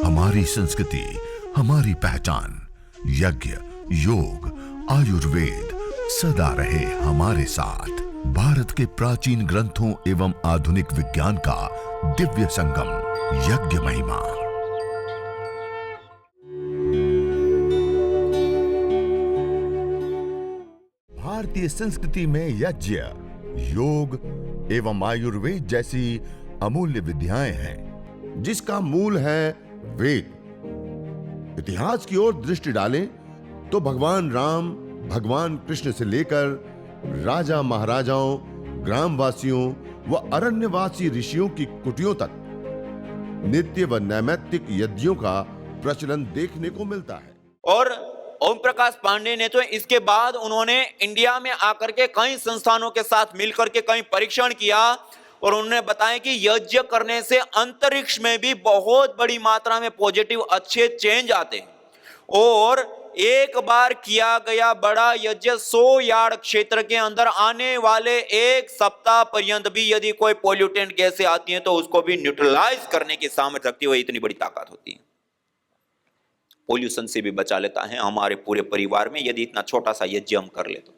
हमारी संस्कृति, हमारी पहचान। यज्ञ, योग, आयुर्वेद सदा रहे हमारे साथ। भारत के प्राचीन ग्रंथों एवं आधुनिक विज्ञान का दिव्य संगम, यज्ञ महिमा। भारतीय संस्कृति में यज्ञ, योग एवं आयुर्वेद जैसी अमूल्य विद्याएं हैं, जिसका मूल है वेद। इतिहास की ओर दृष्टि डालें तो भगवान राम, भगवान कृष्ण से लेकर राजा महाराजाओं, ग्रामवासियों व अरण्यवासी ऋषियों की कुटियों तक नित्य व नैमित्तिक यज्ञों का प्रचलन देखने को मिलता है। और ओम प्रकाश पांडे ने तो इसके बाद उन्होंने इंडिया में आकर के कई संस्थानों के साथ मिलकर के कई परीक्षण किया और उन्होंने बताया कि यज्ञ करने से अंतरिक्ष में भी बहुत बड़ी मात्रा में पॉजिटिव अच्छे चेंज आते हैं। और एक बार किया गया बड़ा यज्ञ 100 यार्ड क्षेत्र के अंदर आने वाले एक सप्ताह पर्यंत भी यदि कोई पोल्यूटेंट गैसें आती हैं तो उसको भी न्यूट्रलाइज करने की सामर्थ्य रखती है। इतनी बड़ी ताकत होती है। पोल्यूशन से भी बचा लेता है हमारे पूरे परिवार में यदि इतना छोटा सा यज्ञ हम कर ले तो।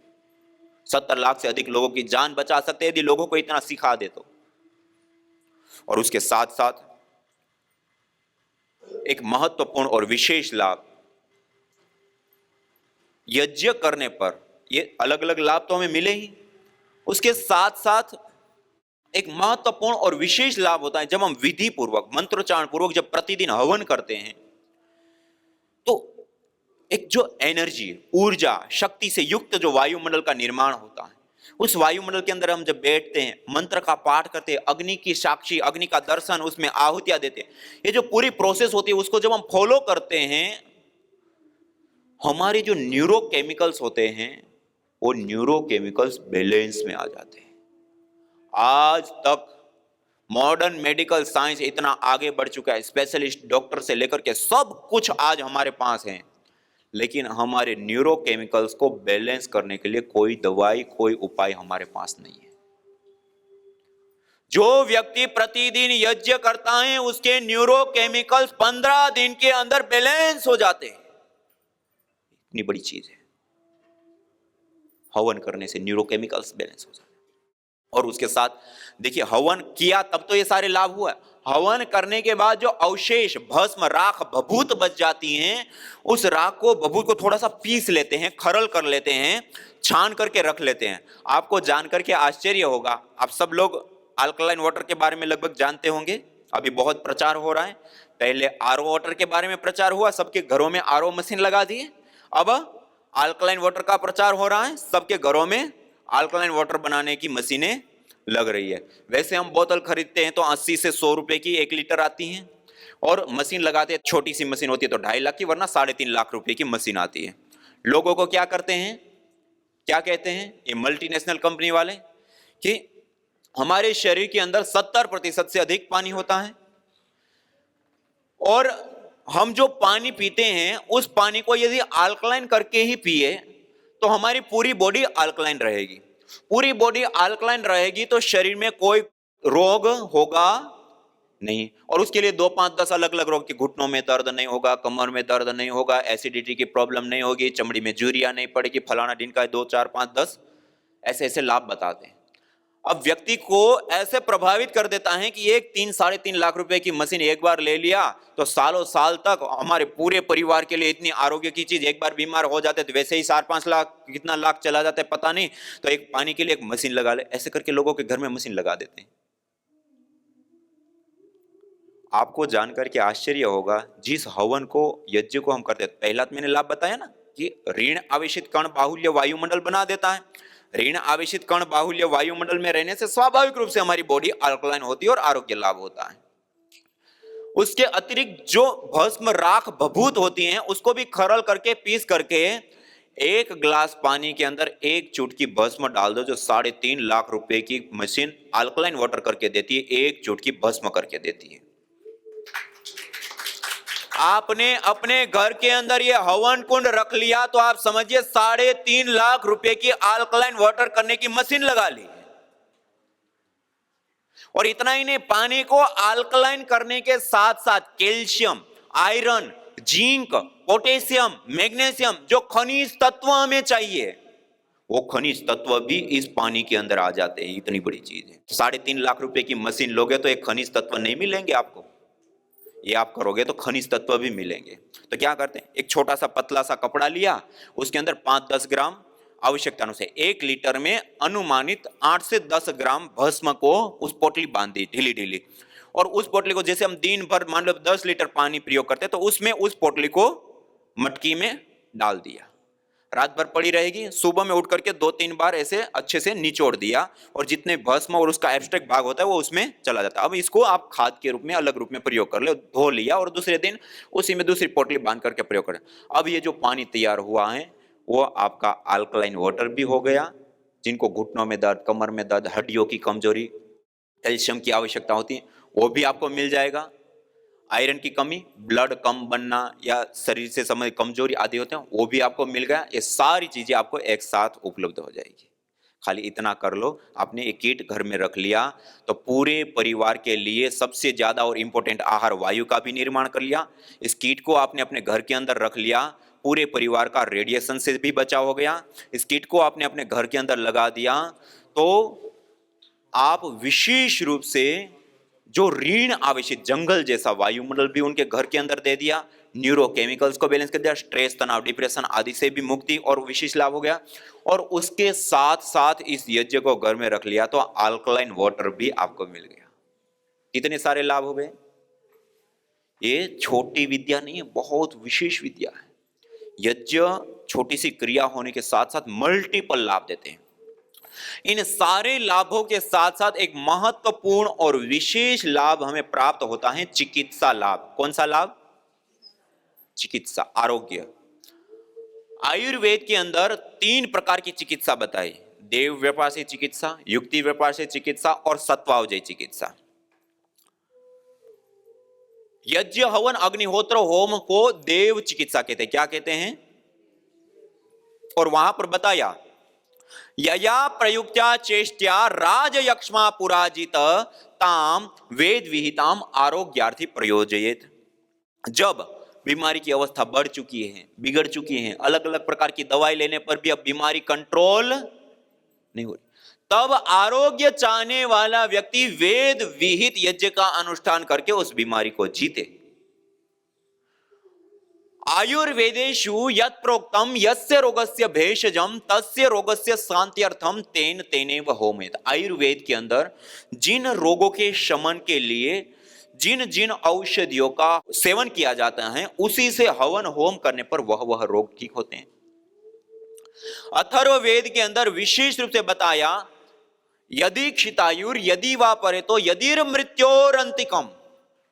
70 लाख से अधिक लोगों की जान बचा सकते हैं यदि लोगों को इतना सिखा दे तो। और उसके साथ साथ एक महत्वपूर्ण और विशेष लाभ, यज्ञ करने पर ये अलग अलग लाभ तो हमें मिले ही, उसके साथ साथ एक महत्वपूर्ण और विशेष लाभ होता है जब हम विधि पूर्वक, मंत्रोच्चारण पूर्वक जब प्रतिदिन हवन करते हैं तो एक जो एनर्जी, ऊर्जा, शक्ति से युक्त जो वायुमंडल का निर्माण होता है, उस वायुमंडल के अंदर हम जब बैठते हैं, मंत्र का पाठ करते हैं, अग्नि की साक्षी, अग्नि का दर्शन, उसमें आहुतियां देते हैं, ये जो पूरी प्रोसेस होती है उसको जब हम फॉलो करते हैं, हमारे जो न्यूरोकेमिकल्स होते हैं वो न्यूरोकेमिकल्स बैलेंस में आ जाते हैं। आज तक मॉडर्न मेडिकल साइंस इतना आगे बढ़ चुका है, स्पेशलिस्ट डॉक्टर से लेकर के सब कुछ आज हमारे पास है, लेकिन हमारे न्यूरोकेमिकल्स को बैलेंस करने के लिए कोई दवाई, कोई उपाय हमारे पास नहीं है। जो व्यक्ति प्रतिदिन यज्ञ करता है उसके न्यूरोकेमिकल्स 15 दिन के अंदर बैलेंस हो जाते हैं। इतनी बड़ी चीज है। हवन करने से न्यूरोकेमिकल्स बैलेंस हो जाते हैं। और उसके साथ देखिए, हवन किया तब तो ये सारे लाभ हुआ। हवन करने के बाद जो अवशेष, भस्म, राख, भभूत बच जाती हैं, उस राख को, भभूत को थोड़ा सा पीस लेते हैं, खरल कर लेते हैं, छान करके रख लेते हैं। आपको जानकर के आश्चर्य होगा, आप सब लोग अल्कलाइन वाटर के बारे में लगभग जानते होंगे, अभी बहुत प्रचार हो रहा है। पहले आरओ वाटर के बारे में प्रचार हुआ, सबके घरों में आरओ मशीन लगा दिए। अब अल्कलाइन वाटर का प्रचार हो रहा है, सबके घरों में अल्कलाइन वाटर बनाने की मशीनें लग रही है। वैसे हम बोतल खरीदते हैं तो 80 से 100 रुपए की 1 लीटर आती है, और मशीन लगाते हैं, छोटी सी मशीन होती है तो 2.5 लाख की, वरना 3.5 लाख रुपए की मशीन आती है। लोगों को क्या करते हैं, क्या कहते हैं ये मल्टीनेशनल कंपनी वाले, कि हमारे शरीर के अंदर 70% से अधिक पानी होता है, और हम जो पानी पीते हैं उस पानी को यदि अल्कलाइन करके ही पिए तो हमारी पूरी बॉडी अल्कलाइन रहेगी। पूरी बॉडी अल्कलाइन रहेगी तो शरीर में कोई रोग होगा नहीं, और उसके लिए 2, 5, 10 अलग अलग रोग की, घुटनों में दर्द नहीं होगा, कमर में दर्द नहीं होगा, एसिडिटी की प्रॉब्लम नहीं होगी, चमड़ी में झुर्रियां नहीं पड़ेगी, फलाना दिन का 2, 4, 5, 10 ऐसे ऐसे लाभ बताते हैं। अब व्यक्ति को ऐसे प्रभावित कर देता है कि 3, 3.5 लाख रुपए की मशीन एक बार ले लिया तो सालों साल तक हमारे पूरे परिवार के लिए इतनी आरोग्य की चीज, एक बार बीमार हो जाते तो वैसे ही 4-5 लाख, कितना लाख चला जाता है पता नहीं, तो एक पानी के लिए एक मशीन लगा ले, ऐसे करके लोगों के घर में मशीन लगा देते हैं। आपको जानकर के आश्चर्य होगा, जिस हवन को, यज्ञ को हम करते हैं, पहला तो मैंने लाभ बताया ना कि ऋण आवेशित कण बाहुल्य वायुमंडल बना देता है। ऋण आवेशित कण बाहुल्य वायुमंडल में रहने से स्वाभाविक रूप से हमारी बॉडी अल्कलाइन होती है और आरोग्य लाभ होता है। उसके अतिरिक्त जो भस्म, राख, भभूत होती हैं उसको भी खरल करके, पीस करके 1 गिलास पानी के अंदर 1 चुटकी भस्म डाल दो, जो 3.5 लाख रुपए की मशीन अल्कलाइन वाटर करके देती है, 1 चुटकी भस्म करके देती है। आपने अपने घर के अंदर ये हवन कुंड रख लिया तो आप समझिए 3.5 लाख रुपए की अल्कलाइन वाटर करने की मशीन लगा ली। और इतना ही नहीं, पानी को अल्कलाइन करने के साथ साथ calcium, iron, zinc, potassium, magnesium, जो खनिज तत्व हमें चाहिए, वो खनिज तत्व भी इस पानी के अंदर आ जाते हैं। इतनी बड़ी चीज है। 3.5 लाख रुपए की मशीन लोगे तो एक खनिज तत्व नहीं मिलेंगे आपको, ये आप करोगे तो खनिज तत्व भी मिलेंगे। तो क्या करते हैं, एक छोटा सा पतला सा कपड़ा लिया, उसके अंदर 5-10 ग्राम आवश्यकता अनुसार 1 लीटर में अनुमानित 8 से 10 ग्राम भस्म को उस पोटली बांध दी ढीली ढीली, और उस पोटली को जैसे हम दिन भर मान लो 10 लीटर पानी प्रयोग करते हैं, तो उसमें उस पोटली को मटकी में डाल दिया, रात भर पड़ी रहेगी। सुबह में उठ करके 2-3 बार ऐसे अच्छे से निचोड़ दिया, और जितने भस्म और उसका एब्स्ट्रैक्ट भाग होता है वो उसमें चला जाता है। अब इसको आप खाद के रूप में अलग रूप में प्रयोग कर ले, धो लिया और दूसरे दिन उसी में दूसरी पोटली बांध करके प्रयोग करें। अब ये जो पानी तैयार हुआ है वो आपका अल्कलाइन वाटर भी हो गया। जिनको घुटनों में दर्द, कमर में दर्द, हड्डियों की कमजोरी, कैल्शियम की आवश्यकता होती है, वो भी आपको मिल जाएगा। आयरन की कमी, ब्लड कम बनना या शरीर से संबंधित कमजोरी आदि होते हैं, वो भी आपको मिल गया। ये सारी चीजें आपको एक साथ उपलब्ध हो जाएगी। खाली इतना कर लो, आपने एक किट घर में रख लिया तो पूरे परिवार के लिए सबसे ज्यादा और इंपॉर्टेंट आहार वायु का भी निर्माण कर लिया। इस किट को आपने अपने घर के अंदर रख लिया, पूरे परिवार का रेडिएशन से भी बचाव हो गया। इस किट को आपने अपने घर के अंदर लगा दिया तो आप विशेष रूप से जो ऋण आवेशित जंगल जैसा वायुमंडल भी उनके घर के अंदर दे दिया, न्यूरोकेमिकल्स को बैलेंस कर दिया, स्ट्रेस, तनाव, डिप्रेशन आदि से भी मुक्ति और विशेष लाभ हो गया। और उसके साथ साथ इस यज्ञ को घर में रख लिया तो अल्कलाइन वाटर भी आपको मिल गया। कितने सारे लाभ हो गए। ये छोटी विद्या नहीं है, बहुत विशेष विद्या है। यज्ञ छोटी सी क्रिया होने के साथ साथ मल्टीपल लाभ देते हैं। इन सारे लाभों के साथ साथ एक महत्वपूर्ण और विशेष लाभ हमें प्राप्त होता है, चिकित्सा लाभ। कौन सा लाभ? चिकित्सा, आरोग्य। आयुर्वेद के अंदर 3 प्रकार की चिकित्सा बताई, देव व्यापार से चिकित्सा, युक्ति व्यापार से चिकित्सा और सत्वावजय चिकित्सा। यज्ञ, हवन, अग्निहोत्र, होम को देव चिकित्सा कहते हैं। क्या कहते हैं? और वहां पर बताया, यया प्रयुक्त्या चेष्ट्या राजयक्ष्मा पुराजित ताम वेद विहिताम आरोग्यार्थी प्रयोजयेत। जब बीमारी की अवस्था बढ़ चुकी है, बिगड़ चुकी है, अलग अलग प्रकार की दवाई लेने पर भी अब बीमारी कंट्रोल नहीं हो रही, तब आरोग्य चाहने वाला व्यक्ति वेद विहित यज्ञ का अनुष्ठान करके उस बीमारी को जीते। आयुर्वेदेषु यत् प्रोक्तम यस्य रोगस्य भेषजम तस्य रोगस्य शांत्यर्थम तेन तेनेव होमेत। आयुर्वेद के अंदर जिन रोगों के शमन के लिए जिन जिन औषधियों का सेवन किया जाता है, उसी से हवन होम करने पर वह रोग ठीक होते हैं। अथर्ववेद के अंदर विशेष रूप से बताया, यदि क्षितायुर यदि वा परेतो यदिर मृत्योरंतिकम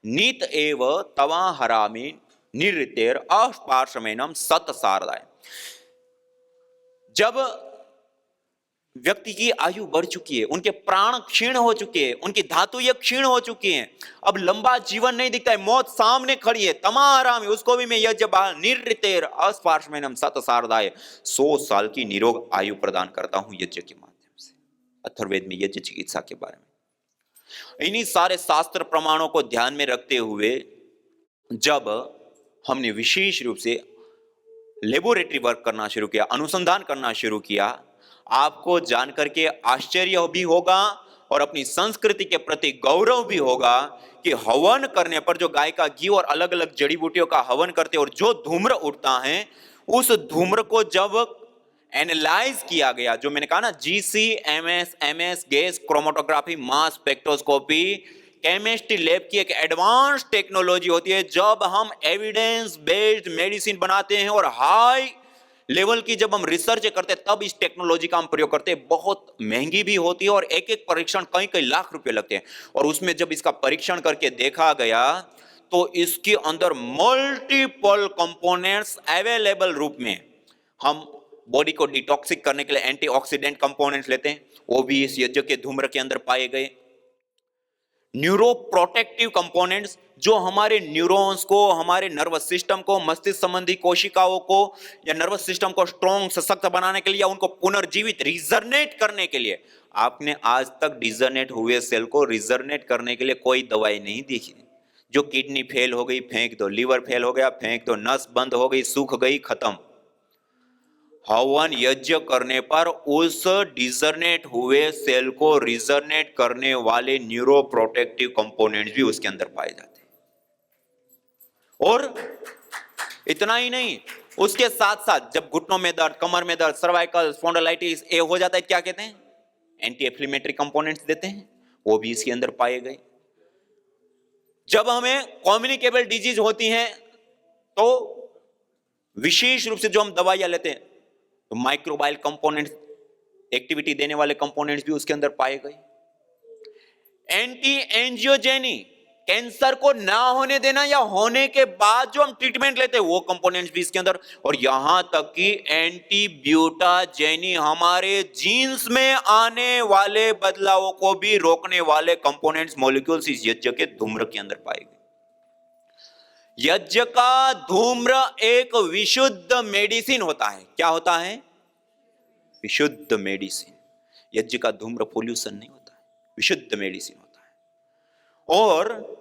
नीत एव तवा हरामी निरृतेर अपार्श्वमेनम सतसारदाय। जब व्यक्ति की आयु बढ़ चुकी है, उनके प्राण क्षीण हो चुके हैं, उनकी धातु ये क्षीण हो चुकी हैं, अब लंबा जीवन नहीं दिखता है, मौत सामने खड़ी है, तमाराम उसको भी मैं यज्ञ निरृतेर अपार्श्वमेनम सतसारदाय 100 साल की निरोग आयु प्रदान करता हूं यज्ञ के माध्यम से। अथर्ववेद में यज्ञ चिकित्सा के बारे में इन्हीं सारे शास्त्र प्रमाणों को ध्यान में रखते हुए जब हमने विशेष रूप से लेबोरेटरी वर्क करना शुरू किया, अनुसंधान करना शुरू किया, आपको जानकर के आश्चर्य भी होगा और अपनी संस्कृति के प्रति गौरव भी होगा कि हवन करने पर जो गाय का घी और अलग अलग जड़ी बूटियों का हवन करते और जो धूम्र उठता है, उस धूम्र को जब एनालाइज किया गया, जो मैंने कहा ना, GC, MS, gas chromatography, mass spectroscopy, chemistry lab की एक एडवांस टेक्नोलॉजी होती है। जब हम एविडेंस बेस्ड मेडिसिन बनाते हैं और हाई लेवल की जब हम रिसर्च करते हैं, तब इस टेक्नोलॉजी का हम प्रयोग करते हैं। बहुत महंगी भी होती है और एक एक परीक्षण कई कई लाख रुपए लगते हैं। और उसमें जब इसका परीक्षण करके देखा गया तो इसके अंदर मल्टीपल कंपोनेंट्स अवेलेबल रूप में, हम बॉडी को डिटॉक्सिक करने के लिए एंटीऑक्सीडेंट कंपोनेंट्स लेते हैं, वो भी इस यज्ञ के धूम्र के अंदर पाए गए। न्यूरो प्रोटेक्टिव कंपोनेंट्स, जो हमारे न्यूरॉन्स को, हमारे नर्वस सिस्टम को, मस्तिष्क संबंधी कोशिकाओं को या नर्वस सिस्टम को स्ट्रॉन्ग, सशक्त बनाने के लिए, उनको पुनर्जीवित, रिजर्नेट करने के लिए, आपने आज तक डिजर्नेट हुए सेल को रिजर्नेट करने के लिए कोई दवाई नहीं देखी। जो किडनी फेल हो गई फेंक दो, लीवर फेल हो गया फेंक दो, नस बंद हो गई सूख गई खत्म। हवन यज्ञ करने पर उस डिजर्नेट हुए सेल को रिजर्नेट करने वाले न्यूरो प्रोटेक्टिव कंपोनेंट्स भी उसके अंदर पाए जाते हैं। और इतना ही नहीं, उसके साथ साथ जब घुटनों में दर्द, कमर में दर्द, सर्वाइकल स्पॉन्डिलाइटिस ये हो जाता है, क्या कहते हैं, एंटी इंफ्लेमेटरी कंपोनेंट्स देते हैं, वो भी इसके अंदर पाए गए। जब हमें कम्युनिकेबल डिजीज होती हैं तो विशेष रूप से जो हम दवाइयां लेते हैं तो माइक्रोबाइल कंपोनेंट्स, एक्टिविटी देने वाले कंपोनेंट्स भी उसके अंदर पाए गए। एंटी एंजियोजेनी, कैंसर को ना होने देना या होने के बाद जो हम ट्रीटमेंट लेते हैं वो कंपोनेंट्स भी इसके अंदर। और यहां तक कि एंटी ब्यूटाजेनी, हमारे जीन्स में आने वाले बदलावों को भी रोकने वाले कंपोनेंट्स, मॉलिक्यूल्स इस यज्ञ के धूम्र के अंदर पाए गए। यज्ञ का धूम्र एक विशुद्ध मेडिसिन होता है। क्या होता है? विशुद्ध मेडिसिन। यज्ञ का धूम्र पोल्यूशन नहीं होता है, विशुद्ध मेडिसिन होता है। और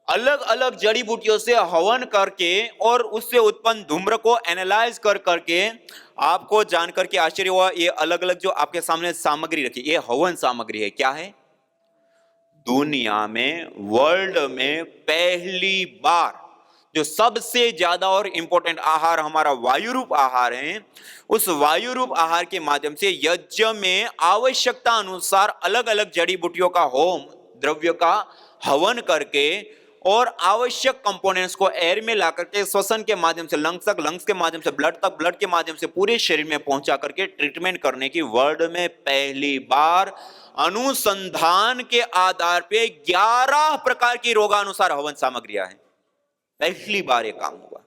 अलग अलग जड़ी बूटियों से हवन करके और उससे उत्पन्न धूम्र को एनालाइज कर करके आपको जान करके आश्चर्य हुआ, ये अलग अलग जो आपके सामने सामग्री रखी, ये हवन सामग्री है। क्या है? दुनिया में, वर्ल्ड में पहली बार जो सबसे ज्यादा और इंपॉर्टेंट आहार हमारा वायु रूप आहार है, उस वायु रूप आहार के माध्यम से यज्ञ में आवश्यकता अनुसार अलग अलग जड़ी बूटियों का होम द्रव्य का हवन करके और आवश्यक कंपोनेंट्स को एयर में ला करके श्वसन के माध्यम से लंग्स तक, लंग्स के माध्यम से ब्लड तक, ब्लड के माध्यम से पूरे शरीर में पहुंचा करके ट्रीटमेंट करने की वर्ल्ड में पहली बार अनुसंधान के आधार पे 11 प्रकार की रोगानुसार हवन सामग्रियां हैं। पहली बार ये काम हुआ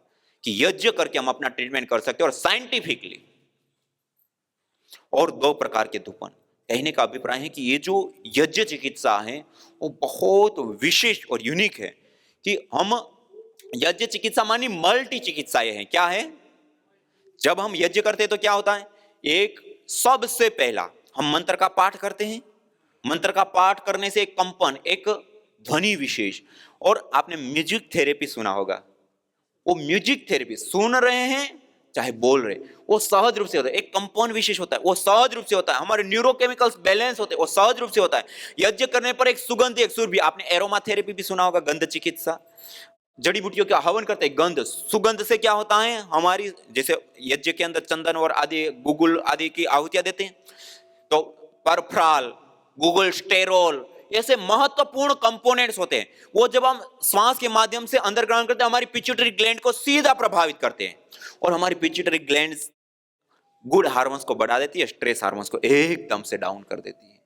कि यज्ञ करके हम अपना ट्रीटमेंट कर सकते हैं और साइंटिफिकली। और 2 प्रकार के धूपन। कहने का अभिप्राय है कि ये जो यज्ञ चिकित्सा है वो बहुत विशेष और यूनिक है कि हम यज्ञ चिकित्सा मानी मल्टी चिकित्सा ये है। क्या है? जब हम यज्ञ करते हैं तो क्या होता है, एक सबसे पहला हम मंत्र का पाठ करते हैं। मंत्र का पाठ करने से एक कंपन, एक ध्वनि विशेष, और आपने म्यूजिक थेरेपी सुना होगा, वो म्यूजिक थेरेपी सुन रहे हैं चाहे बोल रहे, वो सहज रूप से होता है। एक कंपन विशेष होता है, वो सहज रूप से होता है। हमारे न्यूरोकेमिकल्स बैलेंस होते हैं, वो सहज रूप से होता है। यज्ञ करने पर एक सुगंध, एक सुर भी। आपने एरोमा थेरेपी भी सुना होगा, गंध चिकित्सा। जड़ी बूटियों का हवन करते हैं, गंध, सुगंध से क्या होता है, हमारी जैसे यज्ञ के अंदर चंदन और आदि गुगुल आदि की आहुतियां देते हैं, तो परफ्राल, गुगुल, स्टेरोल, ऐसे महत्वपूर्ण कंपोनेंट्स होते हैं। वो जब हम श्वास के माध्यम से अंदर ग्रहण करते हैं, हमारी पिट्यूटरी ग्लैंड को सीधा प्रभावित करते हैं और हमारी पिट्यूटरी ग्लैंड गुड हार्मोन्स को बढ़ा देती है, स्ट्रेस हार्मोन्स को एकदम से डाउन कर देती है।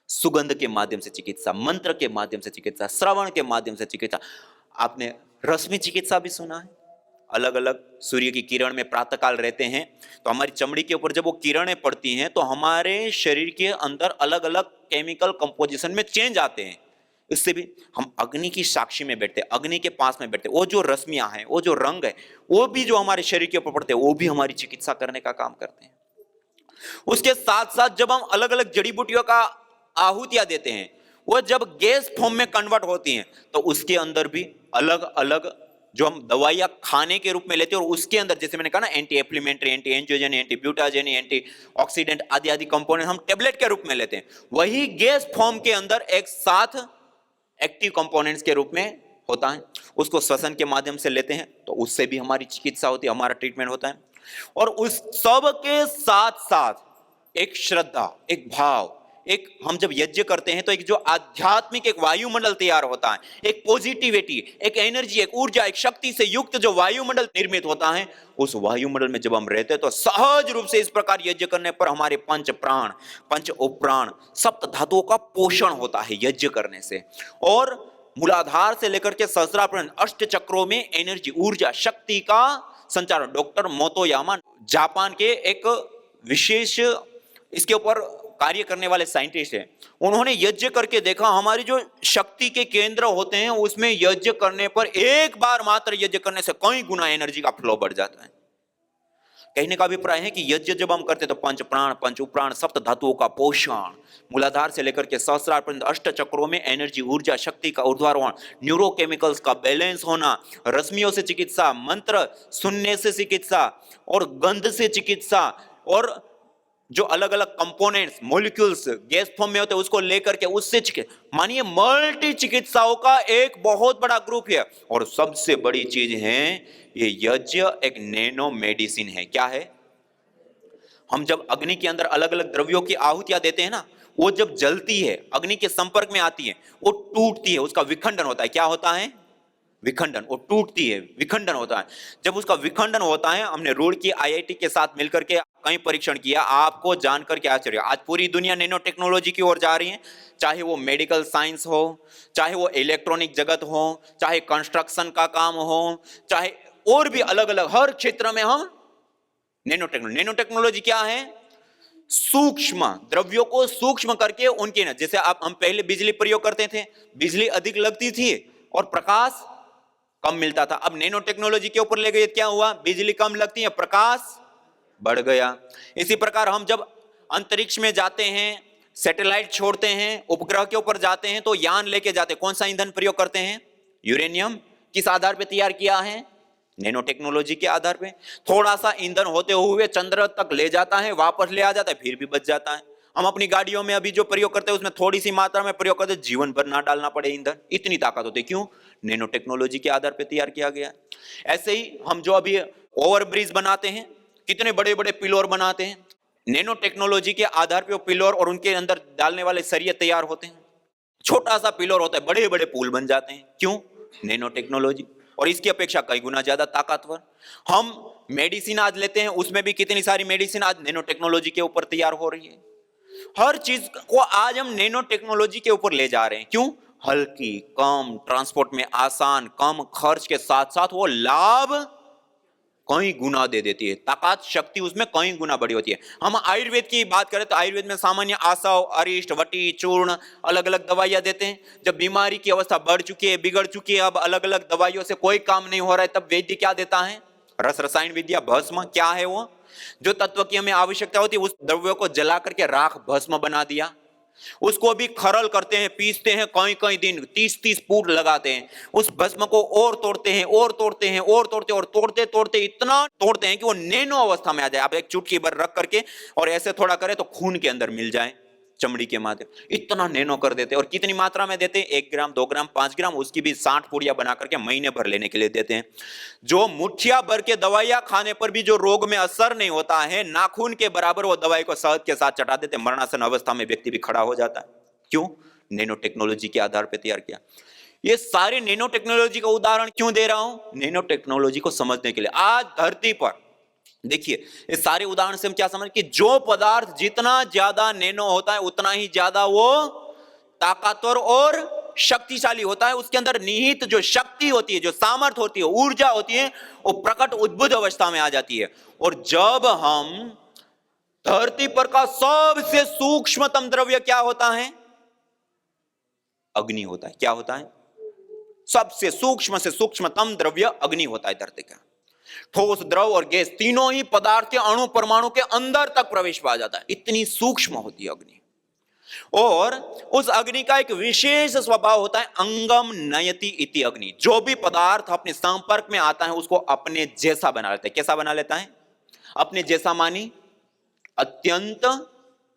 सुगंध के माध्यम से चिकित्सा, मंत्र के माध्यम से चिकित्सा, श्रवण के माध्यम से चिकित्सा। आपने रश्मि चिकित्सा भी सुना है। अलग अलग सूर्य की किरण में प्रातःकाल रहते हैं तो हमारी चमड़ी के ऊपर जब वो किरणें पड़ती हैं तो हमारे शरीर के अंदर अलग अलग केमिकल कंपोजिशन में चेंज आते हैं। इससे भी हम अग्नि की साक्षी में बैठते हैं, अग्नि के पास में बैठते हैं, वो जो रश्मियां हैं, वो जो रंग है, वो भी जो हमारे शरीर के ऊपर पड़ते हैं, वो भी हमारी चिकित्सा करने का काम करते हैं। उसके साथ साथ जब हम अलग अलग जड़ी बूटियों का आहुतियां देते हैं, वो जब गैस फॉर्म में कन्वर्ट होती हैं तो उसके अंदर भी अलग अलग जो हम दवाइयां खाने के रूप में लेते हैं, और उसके अंदर जैसे मैंने कहा ना, anti inflammatory, anti angiogenic, anti mutagenic, anti oxidant आदि आदि कंपोनेंट हम टेबलेट के रूप में लेते हैं। वही गैस फॉर्म के अंदर एक साथ एक्टिव कंपोनेंट्स के रूप में होता है, उसको श्वसन के माध्यम से लेते हैं तो उससे भी हमारी चिकित्सा होती है, हमारा ट्रीटमेंट होता है। और उस सब के साथ साथ एक श्रद्धा, एक भाव, एक हम जब यज्ञ करते हैं तो एक जो आध्यात्मिक एक वायुमंडल तैयार होता है, एक पॉजिटिविटी, एक एनर्जी, एक ऊर्जा, एक शक्ति से युक्त जो वायुमंडल निर्मित होता है, उस वायुमंडल में जब हम रहते हैं तो सहज रूप से इस प्रकार यज्ञ करने पर हमारे पंच प्राण, पंच उपप्राण, सप्त धातुओं का पोषण होता है यज्ञ करने से। और मूलाधार से लेकर के सहस्रार अष्ट चक्रों में एनर्जी, ऊर्जा, शक्ति का संचार। डॉक्टर मोतोयामा जापान के एक विशेष इसके ऊपर कार्य करने वाले साइंटिस्ट हैं, उन्होंने यज्ञ करके देखा हमारी जो शक्ति के केंद्र होते हैं उसमें यज्ञ करने पर एक बार मात्र यज्ञ करने से कई गुना एनर्जी का फ्लो बढ़ जाता है। कहने का अभिप्राय है कि यज्ञ जब हम करते तो पंच प्राण पंच उपराण सप्त धातुओं का पोषण, मूलाधार से लेकर के सहस्रार पर्यंत अष्ट चक्रों में एनर्जी ऊर्जा शक्ति का ऊर्ध्वारोहण, न्यूरोकेमिकल्स का बैलेंस होना, रश्मियों से चिकित्सा, मंत्र सुनने से चिकित्सा और गंध से चिकित्सा, और जो अलग अलग कंपोनेंट्स मॉलिक्यूल्स गैस फॉर्म में होते हैं उसको लेकर के उससे मानिए मल्टी चिकित्साओं का एक बहुत बड़ा ग्रुप है। और सबसे बड़ी चीज है ये यज्ञ एक नैनो मेडिसिन है। क्या है? हम जब अग्नि के अंदर अलग अलग द्रव्यों की आहुतियां देते हैं ना, वो जब जलती है अग्नि के संपर्क में आती है वो टूटती है, उसका विखंडन होता है। क्या होता है? विखंडन। वो टूटती है, विखंडन होता है। जब उसका विखंडन होता है, हमने रुड़की आईआईटी के साथ मिलकर के कई परीक्षण किया, आपको जानकर के आश्चर्य। आज पूरी दुनिया नैनो टेक्नोलॉजी की ओर जा रही है, चाहे वो मेडिकल साइंस हो, चाहे वो इलेक्ट्रॉनिक जगत हो, चाहे कंस्ट्रक्शन का काम हो, चाहे और भी अलग अलग हर क्षेत्र में हम नैनो टेक्नोलॉजी क्या है? सूक्ष्म द्रव्यों को सूक्ष्म करके उनके ना, जैसे आप हम पहले बिजली प्रयोग करते थे, बिजली अधिक लगती थी और प्रकाश कम मिलता था। अब नैनो टेक्नोलॉजी के ऊपर ले गए, क्या हुआ? बिजली कम लगती है, प्रकाश बढ़ गया। इसी प्रकार हम जब अंतरिक्ष में जाते हैं, सैटेलाइट छोड़ते हैं, उपग्रह के ऊपर जाते हैं, तो यान लेके जाते हैं, कौन सा ईंधन प्रयोग करते हैं? यूरेनियम। किस आधार पे तैयार किया है? नैनो टेक्नोलॉजी के आधार पे। थोड़ा सा ईंधन होते हुए चंद्र तक ले जाता है, वापस ले आ जाता है, फिर भी बच जाता है। हम अपनी गाड़ियों में अभी जो प्रयोग करते हैं उसमें थोड़ी सी मात्रा में प्रयोग करते हैं, जीवन भर ना डालना पड़े ईंधन, इतनी ताकत होती है। क्यों? नैनो टेक्नोलॉजी के आधार पे तैयार किया गया है। ऐसे ही हम जो अभी ओवरब्रिज बनाते हैं, कितने बड़े बड़े पिलर बनाते हैं, नैनो टेक्नोलॉजी के आधार पे वो पिलर और उनके अंदर डालने वाले सरिये तैयार होते हैं। छोटा सा पिलर होता है, बड़े बड़े पुल बन जाते हैं। क्यों? Nano technology. और इसकी अपेक्षा कई गुना ज्यादा ताकतवर। हम मेडिसिन आज लेते हैं, उसमें भी कितनी सारी मेडिसिन आज नैनो टेक्नोलॉजी के ऊपर तैयार हो रही है। हर चीज को आज हम नैनो टेक्नोलॉजी के ऊपर ले जा रहे हैं। क्यों? हल्की, कम, ट्रांसपोर्ट में आसान, कम खर्च के साथ साथ वो लाभ कई गुना दे देती है, ताकत शक्ति उसमें कई गुना बड़ी होती है। हम आयुर्वेद की बात करें तो आयुर्वेद में सामान्य आसव, अरिष्ट, वटी, चूर्ण अलग अलग दवाइयां देते हैं। जब बीमारी की अवस्था बढ़ चुकी है, बिगड़ चुकी है, अब अलग अलग दवाइयों से कोई काम नहीं हो रहा है, तब वैद्य क्या देता है? रस रसायन विद्या, भस्म। क्या है वो? जो तत्व की हमें आवश्यकता होती है उस द्रव्य को जला करके राख भस्म बना दिया, उसको भी खरल करते हैं, पीसते हैं, कई कई दिन 30-30 फुट लगाते हैं, उस भस्म को और तोड़ते हैं और तोड़ते हैं और तोड़ते और तोड़ते तोड़ते इतना तोड़ते हैं कि वो नैनो अवस्था में आ जाए। आप एक चुटकी भर रख करके और ऐसे थोड़ा करें तो खून के अंदर मिल जाए चमड़ी के माध्यम, इतना नैनो कर देते हैं। और कितनी मात्रा में देते हैं? 1 ग्राम, 2 ग्राम, 5 ग्राम, उसकी भी 60 पुड़िया बना करके महीने भर लेने के लिए देते हैं। जो मुठिया भर के दवाइयां खाने पर भी जो रोग में असर नहीं होता है, नाखून के बराबर वो दवाई को शहद के साथ चटा देते, मरणासन अवस्था में व्यक्ति भी खड़ा हो जाता है। क्यों? नैनो टेक्नोलॉजी के आधार पर तैयार किया। ये सारे नैनो टेक्नोलॉजी का उदाहरण क्यों दे रहा हूं? नैनो टेक्नोलॉजी को समझने के लिए। आज धरती पर देखिए, इस सारे उदाहरण से हम क्या समझ कि जो पदार्थ जितना ज्यादा नैनो होता है उतना ही ज्यादा वो ताकतवर और शक्तिशाली होता है। उसके अंदर निहित जो शक्ति होती है, जो सामर्थ्य होती है, ऊर्जा होती है, वो प्रकट उद्भुत अवस्था में आ जाती है। और जब हम धरती पर का सबसे सूक्ष्मतम द्रव्य क्या होता है? अग्नि होता है। क्या होता है? सबसे सूक्ष्म से सूक्ष्मतम द्रव्य अग्नि होता है धरती का। ठोस, द्रव और गैस तीनों ही पदार्थ के अणु परमाणु के अंदर तक प्रवेश पा जाता है, इतनी सूक्ष्म होती है अग्नि। और उस अग्नि का एक विशेष स्वभाव होता है, अंगम नयति इति अग्नि। जो भी पदार्थ अपने संपर्क में आता है उसको अपने जैसा बना लेता है। कैसा बना लेता है? अपने जैसा मानी अत्यंत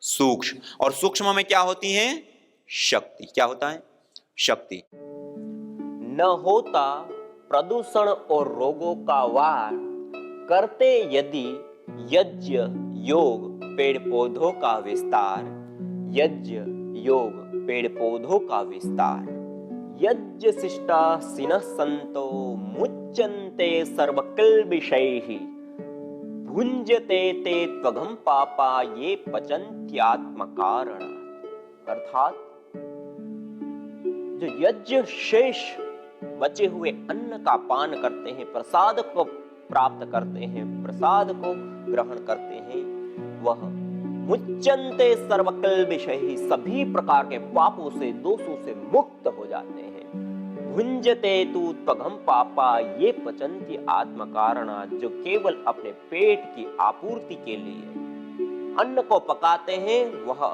सूक्ष्म। और सूक्ष्म में क्या होती है? शक्ति। क्या होता है? शक्ति। न होता प्रदूषण और रोगों का वार, करते यदि यज्ञ योग पेड़ पौधों का विस्तार। यज्ञ योग पेड़ पौधों का विस्तार। यज्ञ शिष्टा सिनः संतो मुच्यन्ते सर्वकिल्बिषैः। भुंजते ते त्वघं पापा ये पचन्त्यात्मकारण। अर्थात जो यज्ञ शेष बचे हुए अन्न का पान करते हैं, प्रसाद को प्राप्त करते हैं, प्रसाद को ग्रहण करते हैं, वह मुच्यन्ते सर्वकिल्बिषैः, सभी प्रकार के पापों से, दोषों से मुक्त हो जाते हैं। भुंजते तु त्वघम पापा ये पचन्ति आत्म कारणा, जो केवल अपने पेट की आपूर्ति के लिए अन्न को पकाते हैं, वह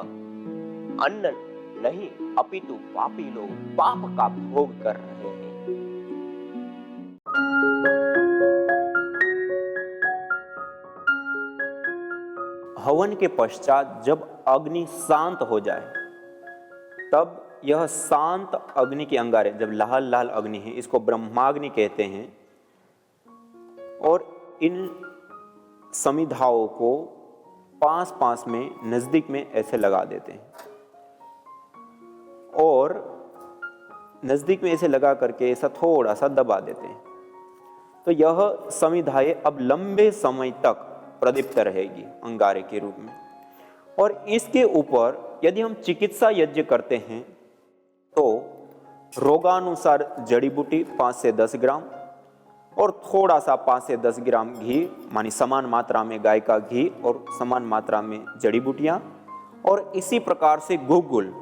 अन्न नहीं अपितु पापी लोग पाप का भोग कर रहे हैं। हवन के पश्चात जब अग्नि शांत हो जाए, तब यह शांत अग्नि के अंगारे, जब लाल लाल अग्नि है, इसको ब्रह्माग्नि कहते हैं, और इन समिधाओं को पास पास में नजदीक में ऐसे लगा देते हैं, और नजदीक में ऐसे लगा करके ऐसा थोड़ा सा दबा देते हैं। तो यह समिधाएं अब लंबे समय तक प्रदीप्त रहेगी अंगारे के रूप में। और इसके ऊपर यदि हम चिकित्सा यज्ञ करते हैं तो रोगानुसार जड़ी बूटी 5 से 10 ग्राम और थोड़ा सा 5 से 10 ग्राम घी, मानी समान मात्रा में गाय का घी और समान मात्रा में जड़ी बूटियां, और इसी प्रकार से गुगुल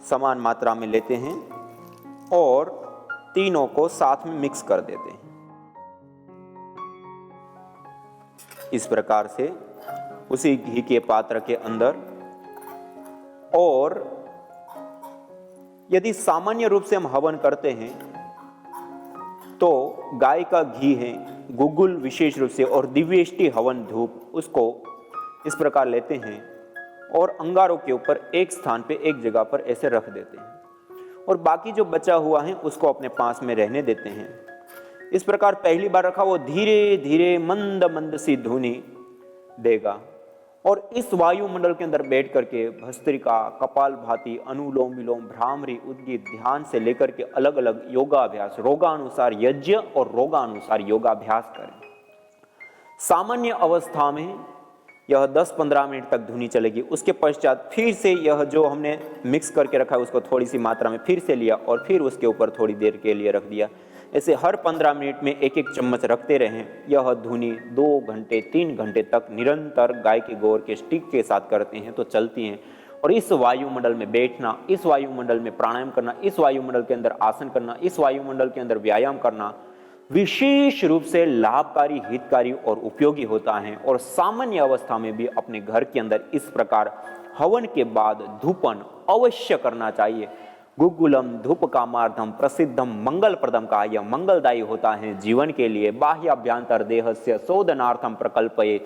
समान मात्रा में लेते हैं और तीनों को साथ में मिक्स कर देते हैं। इस प्रकार से उसी घी के पात्र के अंदर, और यदि सामान्य रूप से हम हवन करते हैं तो गाय का घी है, गुगुल विशेष रूप से, और दिव्येष्टि हवन धूप, उसको इस प्रकार लेते हैं और अंगारों के ऊपर एक स्थान पे एक जगह पर ऐसे रख देते हैं, और बाकी जो बचा हुआ है उसको अपने पास में रहने देते हैं। इस प्रकार पहली बार रखा वो धीरे धीरे मंद मंद सी धुनी देगा, और इस वायुमंडल के अंदर बैठ करके भस्त्रिका, कपालभाति, अनुलोम विलोम, भ्रामरी, उद्गीत, ध्यान से लेकर के अलग अलग योगाभ्यास, रोगानुसार यज्ञ और रोगानुसार योगाभ्यास करें। सामान्य अवस्था में यह 10-15 मिनट तक धुनी चलेगी। उसके पश्चात फिर से यह जो हमने मिक्स करके रखा है उसको थोड़ी सी मात्रा में फिर से लिया और फिर उसके ऊपर थोड़ी देर के लिए रख दिया। ऐसे हर 15 मिनट में एक एक चम्मच रखते रहें। यह धुनी 2 घंटे 3 घंटे तक निरंतर गाय के गोबर के स्टिक के साथ करते हैं तो चलती हैं। और इस वायुमंडल में बैठना, इस वायुमंडल में प्राणायाम करना, इस वायुमंडल के अंदर आसन करना, इस वायुमंडल के अंदर व्यायाम करना विशेष रूप से लाभकारी, हितकारी और उपयोगी होता है। और सामान्य अवस्था में भी अपने घर के अंदर इस प्रकार हवन के बाद धूपन अवश्य करना चाहिए। गुगुलम धूप कामार्थम प्रसिद्धम मंगल प्रदम का, यह मंगलदायी होता है जीवन के लिए। बाह्याभ्यंतर देहस्य शोधनार्थम प्रकल्पये,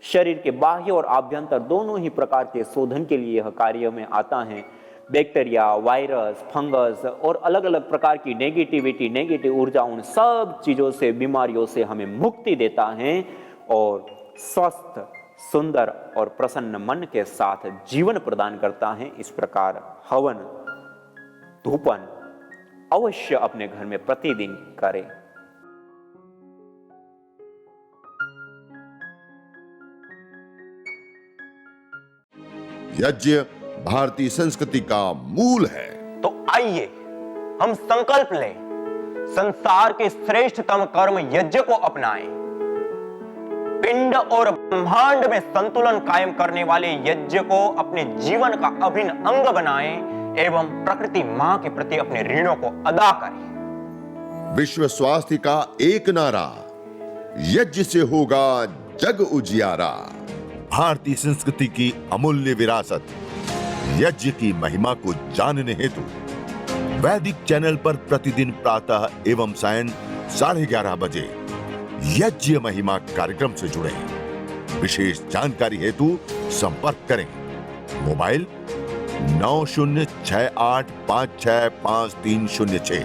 शरीर के बाह्य और आभ्यंतर दोनों ही प्रकार के शोधन के लिए यह कार्य में आता है। बैक्टीरिया, वायरस, फंगस और अलग अलग प्रकार की नेगेटिविटी, नेगेटिव ऊर्जा, उन सब चीजों से, बीमारियों से हमें मुक्ति देता है और स्वस्थ, सुंदर और प्रसन्न मन के साथ जीवन प्रदान करता है। इस प्रकार हवन धूपन अवश्य अपने घर में प्रतिदिन करें। यज्ञ भारतीय संस्कृति का मूल है। तो आइए हम संकल्प लें, संसार के श्रेष्ठतम कर्म यज्ञ को अपनाएं। पिंड और ब्रह्मांड में संतुलन कायम करने वाले यज्ञ को अपने जीवन का अभिन्न अंग बनाएं एवं प्रकृति मां के प्रति अपने ऋणों को अदा करें। विश्व स्वास्थ्य का एक नारा, यज्ञ से होगा जग उजियारा। भारतीय संस्कृति की अमूल्य विरासत यज्ञ की महिमा को जानने हेतु वैदिक चैनल पर प्रतिदिन प्रातः एवं सायं 11:30 बजे यज्ञ महिमा कार्यक्रम से जुड़े। विशेष जानकारी हेतु संपर्क करें। मोबाइल 9068565306।